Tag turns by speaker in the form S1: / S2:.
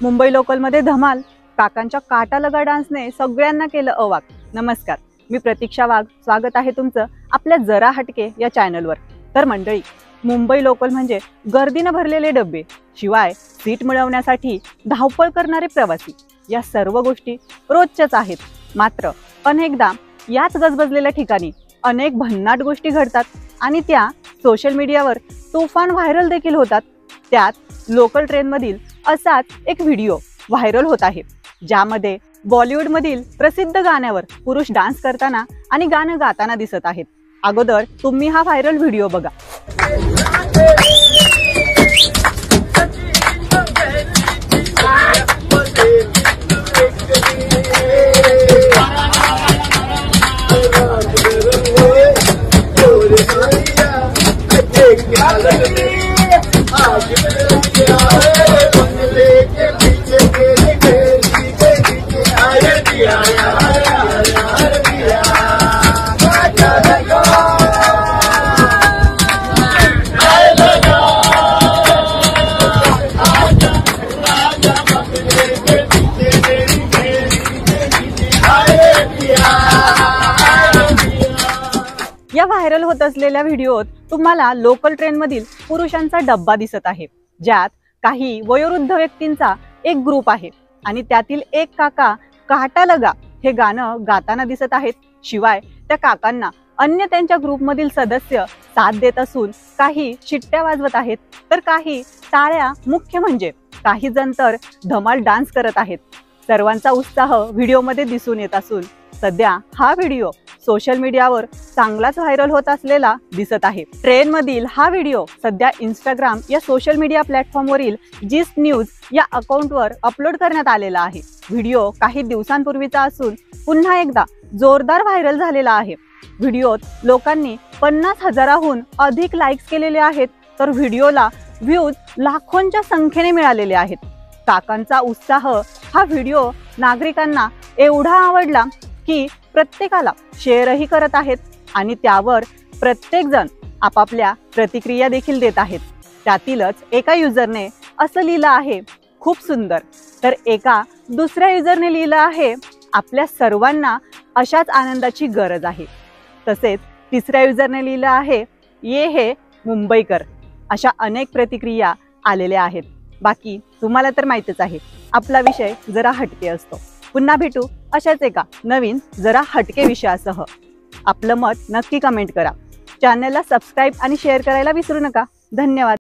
S1: मुंबई लोकलमध्ये धमाल, काकांच्या काटा लगा डान्सने सगळ्यांना केलं अवाक। नमस्कार, मी प्रतीक्षा वाघ, स्वागत आहे तुमचं आपल्या जरा हटके या चॅनलवर। तर मंडळी, मुंबई लोकल म्हणजे गर्दीने भरलेले डबे, शिवाय सीट मिळवण्यासाठी धावपळ करणारे प्रवासी, या सर्व गोष्टी रोजच्याच आहेत। मात्र अनेकदा याच गजबजलेल्या ठिकाणी अनेक भन्नाट गोष्टी घडतात आणि त्या सोशल मीडियावर तुफान व्हायरल देखील होतात। त्यात लोकल ट्रेन मधील असाच एक व्हिडिओ व्हायरल होत आहे, ज्यामध्ये बॉलिवूड मधील प्रसिद्ध गाण्यावर पुरुष डान्स करताना आणि गाणं गाताना दिसत आहेत। अगोदर तुम्ही हा व्हायरल व्हिडिओ बघा। या व्हायरल होत असलेल्या व्हिडिओत तुम्हाला लोकल ट्रेन मधील पुरुषांचा डब्बा दिसत आहे, ज्यात काही वयोवृद्ध व्यक्तींचा एक ग्रुप आहे आणि त्यातील एक काका काटा लगा हे गाणं गाताना दिसत आहेत। शिवाय त्या काकांना अन्य त्यांच्या ग्रुप मधील सदस्य साथ देत असून काही शिट्ट्या वाजवत आहेत, तर काही टाळ्या, मुख्य म्हणजे काही जण तर धमाल डान्स करत आहेत। सर्वांचा उत्साह व्हिडिओमध्ये दिसून येत असून सध्या हा व्हिडिओ सोशल मीडियावर चांगलाच व्हायरल होत असलेला दिसत आहे। ट्रेन मधील हा व्हिडिओ सध्या इंस्टाग्राम या सोशल मीडिया प्लॅटफॉर्मवरील जिस्ट न्यूज या अकाउंटवर अपलोड करण्यात आलेला आहे। व्हिडिओ काही दिवसांपूर्वीचा असून पुन्हा एकदा जोरदार व्हायरल झालेला आहे। व्हिडिओत लोकांनी 50,000हून अधिक लाईक्स केलेले आहेत, तर व्हिडिओला व्ह्यूज लाखोंच्या संख्येने मिळालेले आहेत। काकांचा उत्साह हा व्हिडिओ नागरिकांना एवढा आवडला की प्रत्येकाला शेअरही करत आहेत आणि त्यावर प्रत्येक जण आपापल्या प्रतिक्रिया देखील देत आहेत। त्यातीलच एका युजरने असं लिहिलं आहे, खूप सुंदर, तर एका दुसऱ्या युजरने लिहिलं आहे, आपल्या सर्वांना अशाच आनंदाची गरज आहे। तसेच तिसऱ्या युजरने लिहिलं आहे, ये हे मुंबईकर। अशा अनेक प्रतिक्रिया आलेल्या आहेत। बाकी तुम्हाला तर माहितीच आहे, आपला विषय जरा हटके असतो। पुन्हा भेटू अशाच एका नवीन जरा हटके विषयासह। आपलं मत नक्की कमेंट करा, चॅनलला सबस्क्राईब आणि शेअर करायला विसरू नका। धन्यवाद।